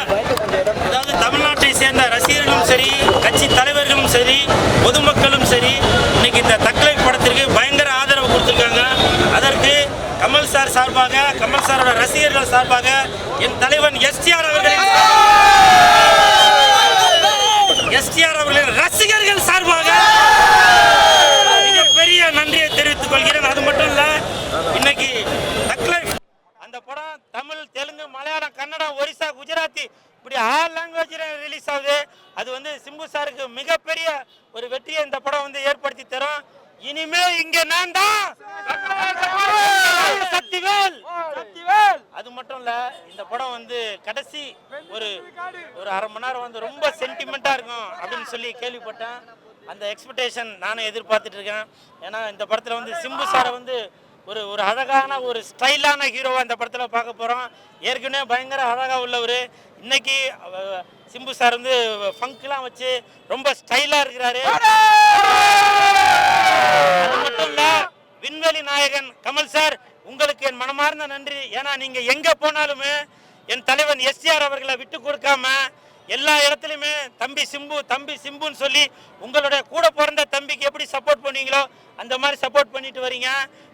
அதாவது தமிழ்நாட்டை சேர்ந்த ரசிகர்களும் சரி, கட்சி தலைவர்களும் சரி, பொதுமக்களும் சரி, இன்னைக்கு இந்த தக்லைஃப் படத்திற்கு பயங்கர ஆதரவு கொடுத்திருக்காங்க. அதற்கு கமல் சார் சார்பாக, கமல் சாரோட ரசிகர்கள் சார்பாக, என் தலைவன் எஸ்டிஆர் அவர்களின் ரசிகர்கள் சார்பாக மிகப்பெரிய நன்றியை தெரிவித்துக் கொள்கிறேன். அது மட்டும் இல்ல, இன்னைக்கு தக்லைஃப் அந்த படம் தமிழ், தெலுங்கு, மலையாளம், கன்னடம், ஒரிசா, குஜராத்தி இப்படி 6 லாங்குவேஜ்ல ரிலீஸ் ஆகுது. அது சிம்பு சாருக்கு மிகப்பெரிய ஒரு வெற்றியை இந்த படம் ஏற்படுத்தி தரும். இனிமே இங்க நான் தான் சக்திவேல். அது மட்டும் இல்ல, இந்த படம் கடைசி ஒரு 1/2 மணி நேரம் ரொம்ப சென்டிமெண்டா இருக்கும் அப்படின்னு சொல்லி கேள்விப்பட்டேன். அந்த எக்ஸ்பெக்டேஷன் நானும் எதிர்பார்த்துட்டு இருக்கேன். ஏன்னா இந்த படத்துல சிம்பு சாரை ஒரு அழகான ஒரு ஸ்டைலான ஹீரோவா இந்த படத்துல பார்க்க போறோம். ஏற்கனவே பயங்கர அழகா உள்ளவர். இன்னைக்கு சிம்பு சார் ஃபங்க்லாம் வச்சு ரொம்ப ஸ்டைலா இருக்கிறாரு. அது மட்டும் இல்ல, விண்வெளி நாயகன் கமல் சார், உங்களுக்கு என் மனமார்ந்த நன்றி. ஏன்னா நீங்க எங்க போனாலுமே என் தலைவன் எஸ்டிஆர் அவர்களை விட்டு கொடுக்காம எல்லா இடத்துலையுமே தம்பி சிம்பு, தம்பி சிம்புன்னு சொல்லி உங்களுடைய கூட பிறந்த தம்பிக்கு எப்படி சப்போர்ட் பண்ணீங்களோ அந்த மாதிரி சப்போர்ட் பண்ணிட்டு வரீங்க.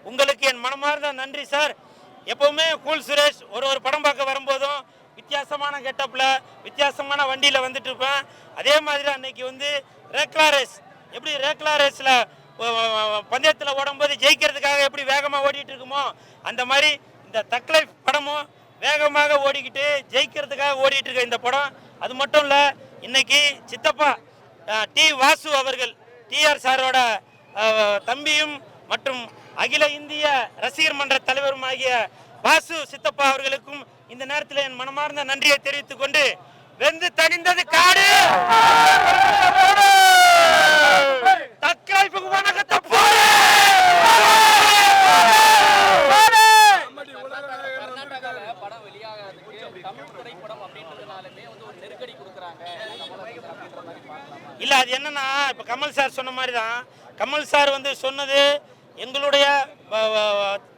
உங்களுக்கு என் மனமார்ந்த நன்றி சார். எப்பவுமே கூல் சுரேஷ் ஒரு படம் பார்க்க வரும்போதும் வித்தியாசமான கெட்டப்பில், வித்தியாசமான வண்டியில் வந்துட்டு இருப்பேன். அதே மாதிரி அன்னைக்கு ரேக்லா ரேஸ், எப்படி ரேக்லா ரேஸில் பந்தயத்தில் ஓடும்போது ஜெயிக்கிறதுக்காக எப்படி வேகமாக ஓடிட்டு இருக்குமோ அந்த மாதிரி இந்த தக்லைஃப் படமும் வேகமாக ஓடிக்கிட்டு ஜெயிக்கிறதுக்காக ஓடிட்டு இருக்க இந்த படம். அது மட்டும் இல்லை, இன்னைக்கு சித்தப்பா டி வாசு அவர்கள், டிஆர் சாரோட தம்பியும் மற்றும் அகில இந்திய ரசிகர் மன்ற தலைவரும் ஆகிய வாசு சித்தப்பா அவர்களுக்கும் இந்த நேரத்தில் என் மனமார்ந்த நன்றியை தெரிவித்துக் கொண்டு, வெந்து தணிந்தது காடு, தக்லைஃப்க்கு வணக்கத்தை போடு. இல்ல, அது என்னன்னா, இப்ப கமல் சார் சொன்ன மாதிரி தான். கமல் சார் சொன்னது எங்களுடைய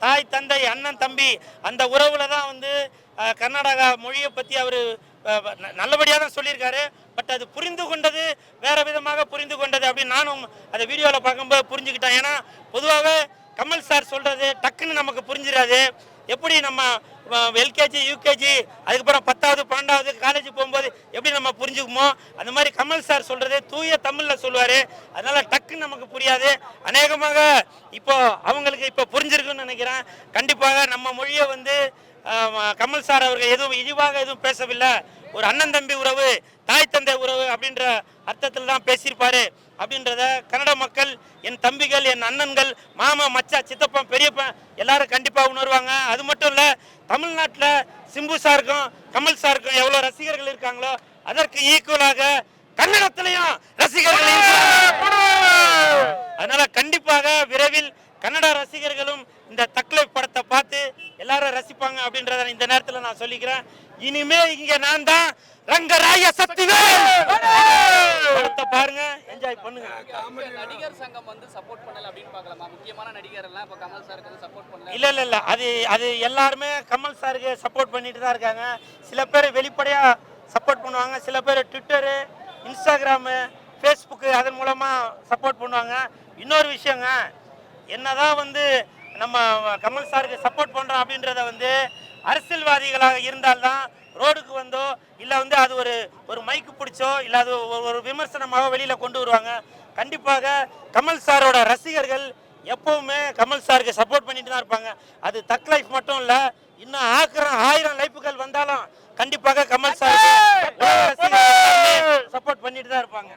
தாய், தந்தை, அண்ணன், தம்பி அந்த உறவுல தான் கர்நாடகா மொழியை பத்தி அவரு நல்லபடியாக தான் சொல்லியிருக்காரு. பட் அது புரிந்து கொண்டது வேற விதமாக புரிந்து கொண்டது அப்படின்னு நானும் அதை வீடியோவில் பார்க்கும்போது புரிஞ்சுக்கிட்டேன். ஏன்னா பொதுவாகவே கமல் சார் சொல்றது டக்குன்னு நமக்கு புரிஞ்சிடாது. எப்படி நம்ம எல்கேஜி, யூகேஜி, அதுக்கப்புறம் 10வது 12வது காலேஜ் போகும்போது எப்படி நம்ம புரிஞ்சுக்குமோ அந்த மாதிரி கமல் சார் சொல்றது தூய தமிழில் சொல்லுவார். அதனால டக்குன்னு நமக்கு புரியாது. அநேகமாக இப்போ அவங்களுக்கு இப்போ புரிஞ்சிருக்குன்னு நினைக்கிறேன். கண்டிப்பாக நம்ம மொழியை கமல் சார் அவர்கள் எதுவும் இழிவாக எதுவும் பேசவில்லை. ஒரு அண்ணன் தம்பி உறவு, தாய் தந்தை உறவு அப்படின்ற அர்த்தத்தில் தான் பேசியிருப்பாரு அப்படின்றத கன்னட மக்கள், என் தம்பிகள், என் அண்ணன்கள், மாமா, மச்சா, சித்தப்பா, பெரியப்பா எல்லாரும் கண்டிப்பாக உணர்வாங்க. அது மட்டும் இல்லை, தமிழ்நாட்டில் சிம்பு சாருக்கும் கமல் சாருக்கும் எவ்வளோ ரசிகர்கள் இருக்காங்களோ அதற்கு ஈக்குவலாக கன்னடத்திலையும் ரசிகர்கள். அதனால கண்டிப்பாக விரைவில் கன்னட ரசிகர்களும் இந்த தக்லைஃப் படத்தை பார்த்து எல்லாரும் ரசிப்பாங்க அப்படின்றத இந்த நேரத்தில் நான் சொல்லிக்கிறேன். இனிமே இங்க நான் தான் ரங்கராய சக்திவேல். படத்தை பாருங்க, என்ஜாய் பண்ணுங்க. நடிகர் சங்கம் சப்போர்ட் பண்ணல அப்படின்னு பார்க்கலாமா? முக்கியமான நடிகர் எல்லாம் இப்ப கமல் சாருக்கு சப்போர்ட் பண்ணல. இல்ல, அது எல்லாருமே கமல் சாருக்கு சப்போர்ட் பண்ணிட்டு தான் இருக்காங்க. சில பேர் வெளிப்படையா சப்போர்ட் பண்ணுவாங்க, சில பேர் ட்விட்டரு, இன்ஸ்டாகிராமு, ஃபேஸ்புக்கு அதன் மூலமா சப்போர்ட் பண்ணுவாங்க. இன்னொரு விஷயங்க, என்னதான் நம்ம கமல் சாருக்கு சப்போர்ட் பண்றோம் அப்படின்றத அரசியல்வாதிகளாக இருந்தால்தான் ரோடுக்கு வந்தோ இல்லை அது ஒரு மைக்கு பிடிச்சோ இல்லை அது ஒரு விமர்சனமாக வெளியில கொண்டு வருவாங்க. கண்டிப்பாக கமல் சாரோட ரசிகர்கள் எப்பவுமே கமல் சாருக்கு சப்போர்ட் பண்ணிட்டு தான் இருப்பாங்க. அது தக் லைஃப் மட்டும் இல்லை, இன்னும் 1000 லைஃப்கள் வந்தாலும் கண்டிப்பாக கமல் சாருக்கு சப்போர்ட் பண்ணிட்டு தான் இருப்பாங்க.